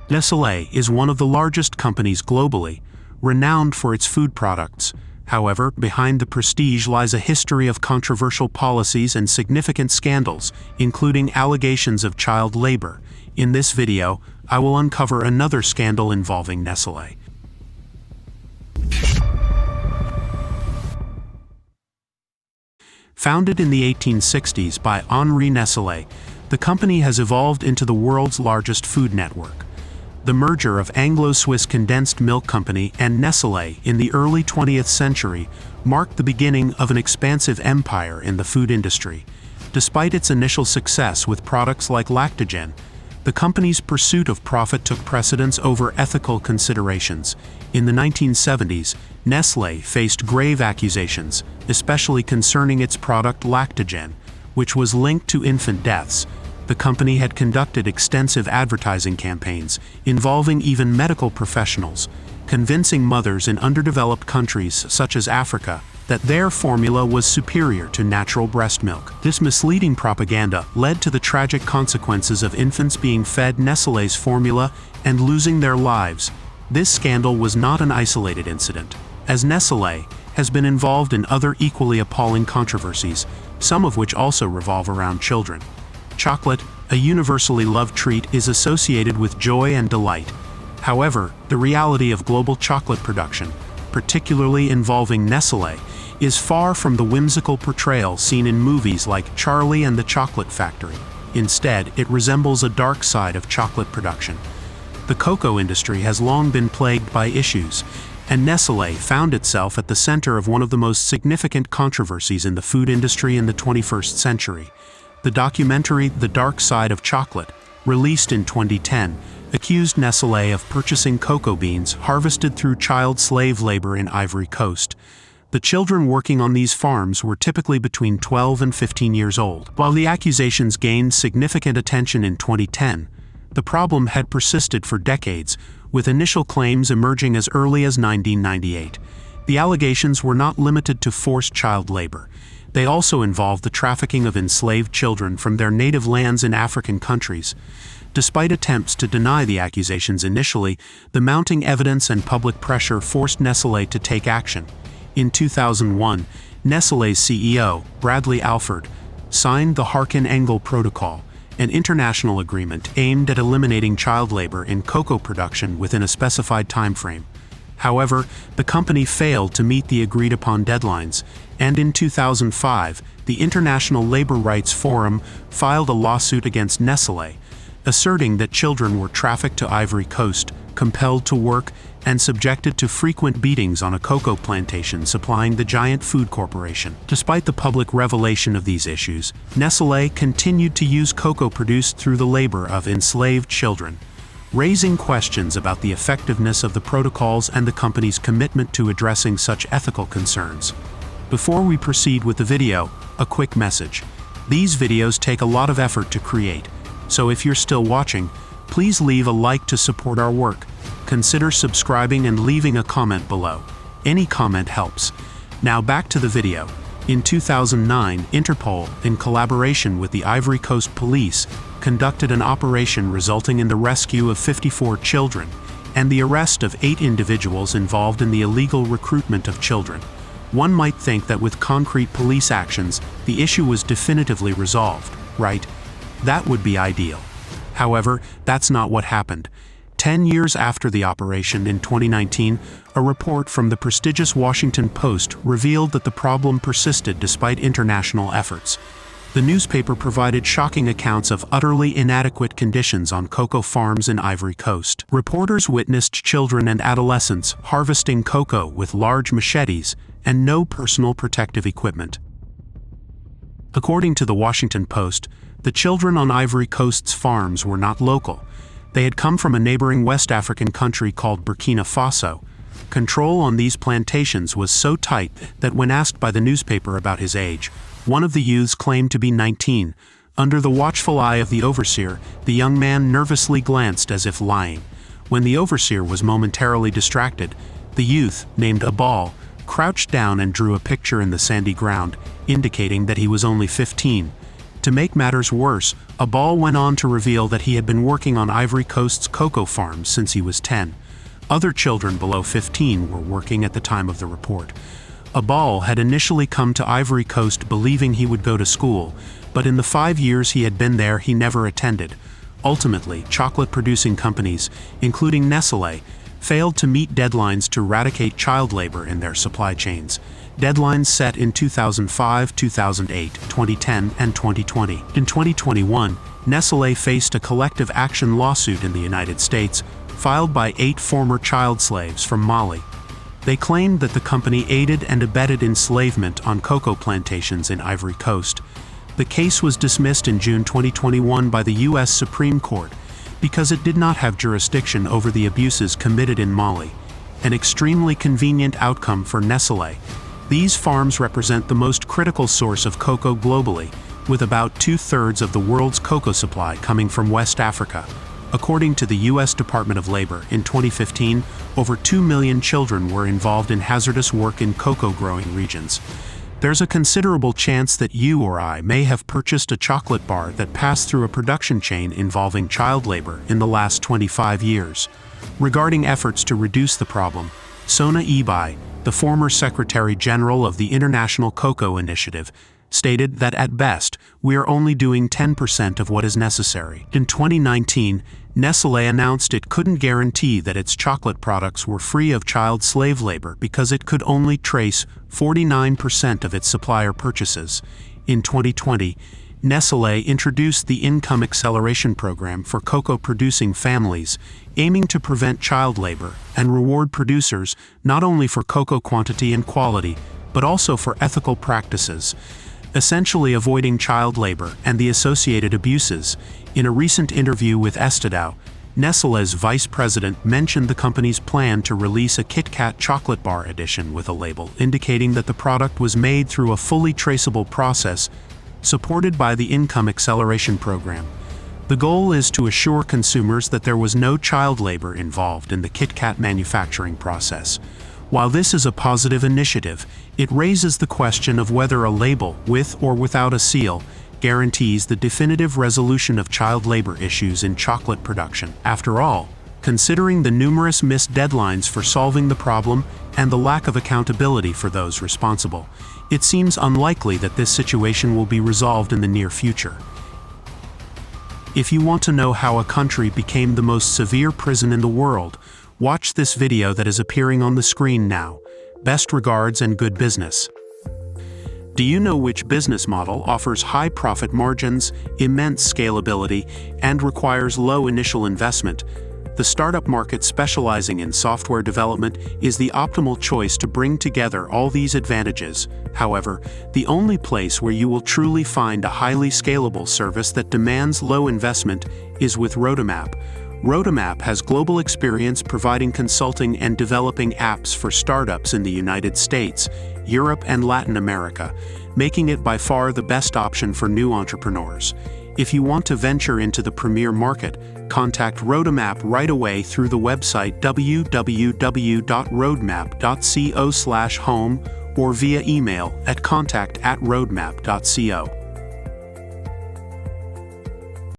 Nestlé is one of the largest companies globally, renowned for its food products. However, behind the prestige lies a history of controversial policies and significant scandals, including allegations of child labor. In this video, I will uncover another scandal involving Nestlé. Founded in the 1860s by Henri Nestlé, the company has evolved into the world's largest food network. The merger of Anglo-Swiss Condensed Milk Company and Nestlé in the early 20th century marked the beginning of an expansive empire in the food industry. Despite its initial success with products like Lactogen, the company's pursuit of profit took precedence over ethical considerations. In the 1970s, Nestlé faced grave accusations, especially concerning its product Lactogen, which was linked to infant deaths. The company had conducted extensive advertising campaigns, involving even medical professionals, convincing mothers in underdeveloped countries such as Africa that their formula was superior to natural breast milk. This misleading propaganda led to the tragic consequences of infants being fed Nestlé's formula and losing their lives. This scandal was not an isolated incident, as Nestlé has been involved in other equally appalling controversies, some of which also revolve around children. Chocolate, a universally loved treat, is associated with joy and delight. However, the reality of global chocolate production, particularly involving Nestlé, is far from the whimsical portrayal seen in movies like Charlie and the Chocolate Factory. Instead, it resembles a dark side of chocolate production. The cocoa industry has long been plagued by issues, and Nestlé found itself at the center of one of the most significant controversies in the food industry in the 21st century. The documentary The Dark Side of Chocolate, released in 2010, accused Nestlé of purchasing cocoa beans harvested through child slave labor in Ivory Coast. The children working on these farms were typically between 12 and 15 years old. While the accusations gained significant attention in 2010, the problem had persisted for decades, with initial claims emerging as early as 1998. The allegations were not limited to forced child labor. They also involved the trafficking of enslaved children from their native lands in African countries. Despite attempts to deny the accusations initially, the mounting evidence and public pressure forced Nestlé to take action. In 2001, Nestlé's CEO, Bradley Alford, signed the Harkin-Engel Protocol, an international agreement aimed at eliminating child labor in cocoa production within a specified time frame. However, the company failed to meet the agreed-upon deadlines, and in 2005, the International Labor Rights Forum filed a lawsuit against Nestlé, asserting that children were trafficked to Ivory Coast, compelled to work, and subjected to frequent beatings on a cocoa plantation supplying the giant food corporation. Despite the public revelation of these issues, Nestlé continued to use cocoa produced through the labor of enslaved children, raising questions about the effectiveness of the protocols and the company's commitment to addressing such ethical concerns. Before we proceed with the video, a quick message. These videos take a lot of effort to create, so if you're still watching, please leave a like to support our work. Consider subscribing and leaving a comment below. Any comment helps. Now back to the video. In 2009, Interpol, in collaboration with the Ivory Coast Police, conducted an operation resulting in the rescue of 54 children and the arrest of 8 individuals involved in the illegal recruitment of children. One might think that with concrete police actions, the issue was definitively resolved, right? That would be ideal. However, that's not what happened. 10 years after the operation in 2019, a report from the prestigious Washington Post revealed that the problem persisted despite international efforts. The newspaper provided shocking accounts of utterly inadequate conditions on cocoa farms in Ivory Coast. Reporters witnessed children and adolescents harvesting cocoa with large machetes and no personal protective equipment. According to the Washington Post, the children on Ivory Coast's farms were not local. They had come from a neighboring West African country called Burkina Faso. Control on these plantations was so tight that when asked by the newspaper about his age, one of the youths claimed to be 19. Under the watchful eye of the overseer, the young man nervously glanced as if lying. When the overseer was momentarily distracted, the youth, named Abal, crouched down and drew a picture in the sandy ground, indicating that he was only 15. To make matters worse, Abal went on to reveal that he had been working on Ivory Coast's cocoa farms since he was 10. Other children below 15 were working at the time of the report. Abal had initially come to Ivory Coast believing he would go to school, but in the 5 years he had been there he never attended. Ultimately, chocolate-producing companies, including Nestlé, failed to meet deadlines to eradicate child labor in their supply chains. Deadlines set in 2005, 2008, 2010, and 2020. In 2021, Nestlé faced a collective action lawsuit in the United States, filed by 8 former child slaves from Mali. They claimed that the company aided and abetted enslavement on cocoa plantations in Ivory Coast. The case was dismissed in June 2021 by the U.S. Supreme Court because it did not have jurisdiction over the abuses committed in Mali. An extremely convenient outcome for Nestlé. These farms represent the most critical source of cocoa globally, with about 2/3 of the world's cocoa supply coming from West Africa. According to the U.S. Department of Labor, in 2015, over 2 million children were involved in hazardous work in cocoa-growing regions. There's a considerable chance that you or I may have purchased a chocolate bar that passed through a production chain involving child labor in the last 25 years. Regarding efforts to reduce the problem, Sona Ebai, the former Secretary General of the International Cocoa Initiative, stated that at best, we are only doing 10% of what is necessary. In 2019, Nestlé announced it couldn't guarantee that its chocolate products were free of child slave labor because it could only trace 49% of its supplier purchases. In 2020, Nestlé introduced the Income Acceleration Program for cocoa-producing families, aiming to prevent child labor and reward producers not only for cocoa quantity and quality, but also for ethical practices, essentially avoiding child labor and the associated abuses. In a recent interview with Estadão, Nestlé's vice president mentioned the company's plan to release a Kit Kat chocolate bar edition with a label indicating that the product was made through a fully traceable process supported by the Income Acceleration Program. The goal is to assure consumers that there was no child labor involved in the Kit Kat manufacturing process. While this is a positive initiative, it raises the question of whether a label, with or without a seal, guarantees the definitive resolution of child labor issues in chocolate production. After all, considering the numerous missed deadlines for solving the problem and the lack of accountability for those responsible, it seems unlikely that this situation will be resolved in the near future. If you want to know how a country became the most severe prison in the world, watch this video that is appearing on the screen now. Best regards and good business. Do you know which business model offers high profit margins, immense scalability, and requires low initial investment? The startup market specializing in software development is the optimal choice to bring together all these advantages. However, the only place where you will truly find a highly scalable service that demands low investment is with Roadmap. Roadmap has global experience providing consulting and developing apps for startups in the United States, Europe, and Latin America, making it by far the best option for new entrepreneurs. If you want to venture into the premier market, contact Roadmap right away through the website www.roadmap.co/home or via email at contact@roadmap.co.